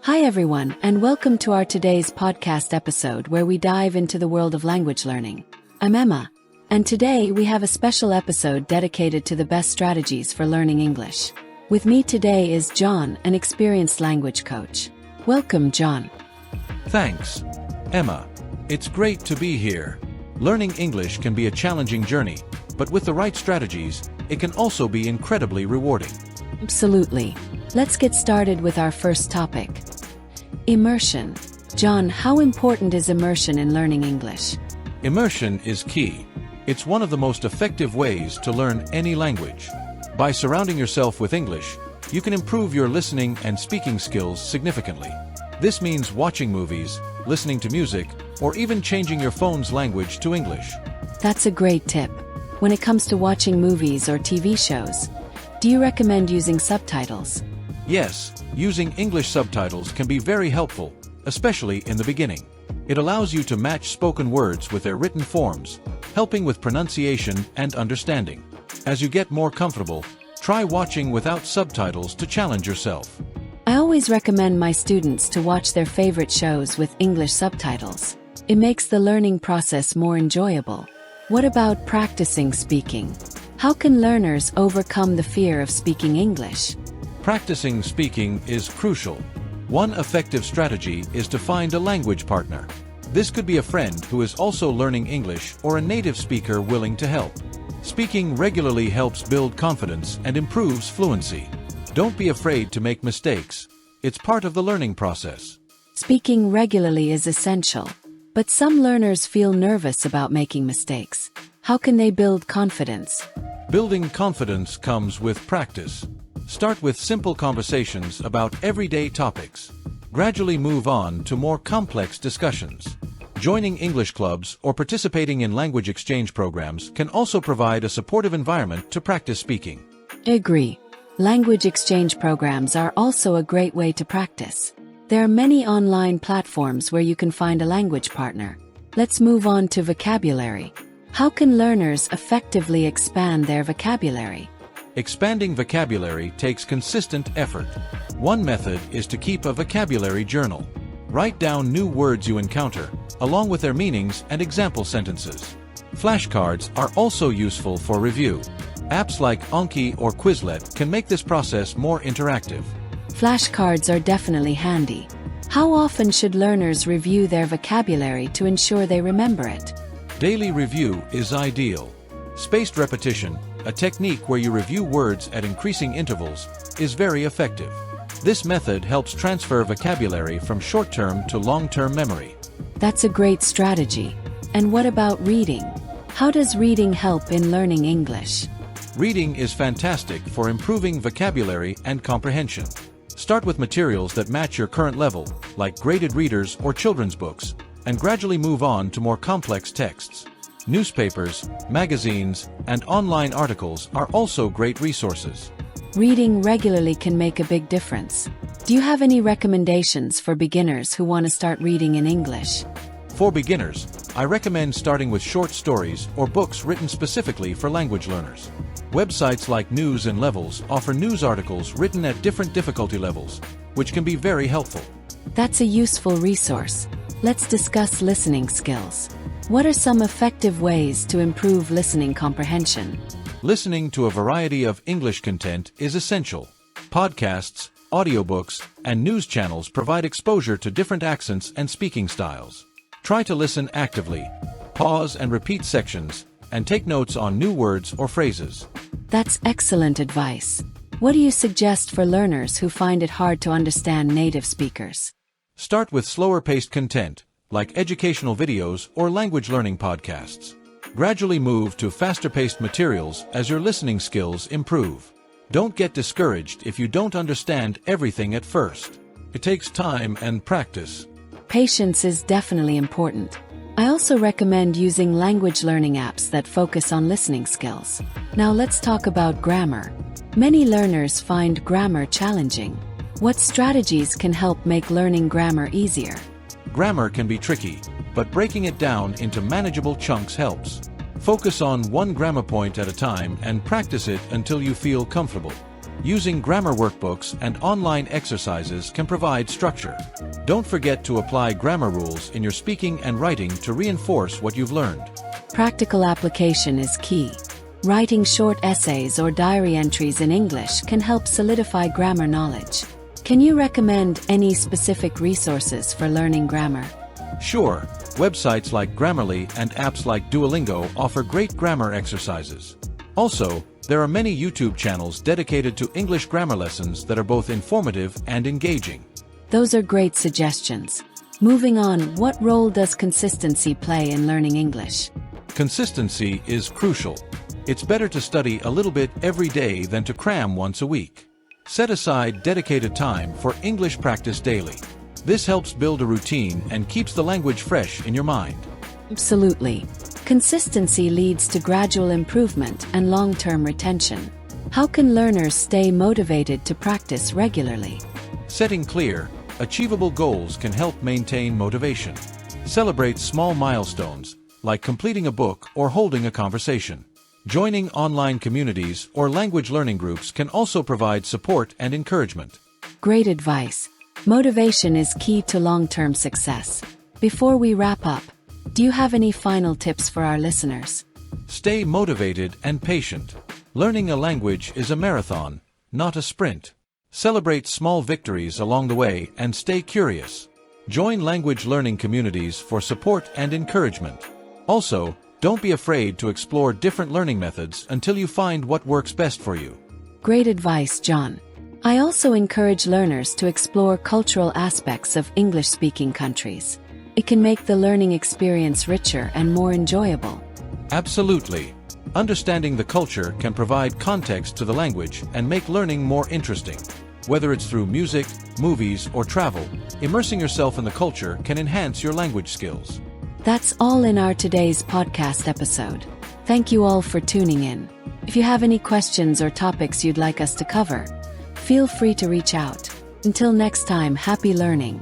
Hi everyone, and welcome to our today's podcast episode where we dive into the world of language learning. I'm Emma, and today we have a special episode dedicated to the best strategies for learning English. With me today is John, an experienced language coach. Welcome, John. Thanks, Emma. It's great to be here. Learning English can be a challenging journey, but with the right strategies, it can also be incredibly rewarding. Absolutely. Let's get started with our first topic. Immersion. John, how important is immersion in learning English? Immersion is key. It's one of the most effective ways to learn any language. By surrounding yourself with English, you can improve your listening and speaking skills significantly. This means watching movies, listening to music, or even changing your phone's language to English. That's a great tip. When it comes to watching movies or TV shows, do you recommend using subtitles? Yes, using English subtitles can be very helpful, especially in the beginning. It allows you to match spoken words with their written forms, helping with pronunciation and understanding. As you get more comfortable, try watching without subtitles to challenge yourself. I always recommend my students to watch their favorite shows with English subtitles. It makes the learning process more enjoyable. What about practicing speaking? How can learners overcome the fear of speaking English? Practicing speaking is crucial. One effective strategy is to find a language partner. This could be a friend who is also learning English or a native speaker willing to help. Speaking regularly helps build confidence and improves fluency. Don't be afraid to make mistakes. It's part of the learning process. Speaking regularly is essential, but some learners feel nervous about making mistakes. How can they build confidence? Building confidence comes with practice. Start with simple conversations about everyday topics. Gradually move on to more complex discussions. Joining English clubs or participating in language exchange programs can also provide a supportive environment to practice speaking. Agree. Language exchange programs are also a great way to practice. There are many online platforms where you can find a language partner. Let's move on to vocabulary. How can learners effectively expand their vocabulary? Expanding vocabulary takes consistent effort. One method is to keep a vocabulary journal. Write down new words you encounter, along with their meanings and example sentences. Flashcards are also useful for review. Apps like Anki or Quizlet can make this process more interactive. Flashcards are definitely handy. How often should learners review their vocabulary to ensure they remember it? Daily review is ideal. Spaced repetition, a technique where you review words at increasing intervals, is very effective. This method helps transfer vocabulary from short-term to long-term memory. That's a great strategy. And what about reading? How does reading help in learning English? Reading is fantastic for improving vocabulary and comprehension. Start with materials that match your current level, like graded readers or children's books, and gradually move on to more complex texts. Newspapers, magazines, and online articles are also great resources. Reading regularly can make a big difference. Do you have any recommendations for beginners who want to start reading in English? For beginners, I recommend starting with short stories or books written specifically for language learners. Websites like News and Levels offer news articles written at different difficulty levels, which can be very helpful. That's a useful resource. Let's discuss listening skills. What are some effective ways to improve listening comprehension? Listening to a variety of English content is essential. Podcasts, audiobooks, and news channels provide exposure to different accents and speaking styles. Try to listen actively, pause and repeat sections, and take notes on new words or phrases. That's excellent advice. What do you suggest for learners who find it hard to understand native speakers? Start with slower-paced content, like educational videos or language learning podcasts. Gradually move to faster-paced materials as your listening skills improve. Don't get discouraged if you don't understand everything at first. It takes time and practice. Patience is definitely important. I also recommend using language learning apps that focus on listening skills. Now let's talk about grammar. Many learners find grammar challenging. What strategies can help make learning grammar easier? Grammar can be tricky, but breaking it down into manageable chunks helps. Focus on one grammar point at a time and practice it until you feel comfortable. Using grammar workbooks and online exercises can provide structure. Don't forget to apply grammar rules in your speaking and writing to reinforce what you've learned. Practical application is key. Writing short essays or diary entries in English can help solidify grammar knowledge. Can you recommend any specific resources for learning grammar? Sure, websites like Grammarly and apps like Duolingo offer great grammar exercises. Also, there are many YouTube channels dedicated to English grammar lessons that are both informative and engaging. Those are great suggestions. Moving on, what role does consistency play in learning English? Consistency is crucial. It's better to study a little bit every day than to cram once a week. Set aside dedicated time for English practice daily. This helps build a routine and keeps the language fresh in your mind. Absolutely. Consistency leads to gradual improvement and long-term retention. How can learners stay motivated to practice regularly? Setting clear, achievable goals can help maintain motivation. Celebrate small milestones, like completing a book or holding a conversation. Joining online communities or language learning groups can also provide support and encouragement. Great advice. Motivation is key to long-term success. Before we wrap up, do you have any final tips for our listeners? Stay motivated and patient. Learning a language is a marathon, not a sprint. Celebrate small victories along the way and stay curious. Join language learning communities for support and encouragement. Also, don't be afraid to explore different learning methods until you find what works best for you. Great advice, John. I also encourage learners to explore cultural aspects of English-speaking countries. It can make the learning experience richer and more enjoyable. Absolutely. Understanding the culture can provide context to the language and make learning more interesting. Whether it's through music, movies, or travel, immersing yourself in the culture can enhance your language skills. That's all in our today's podcast episode. Thank you all for tuning in. If you have any questions or topics you'd like us to cover, feel free to reach out. Until next time, happy learning.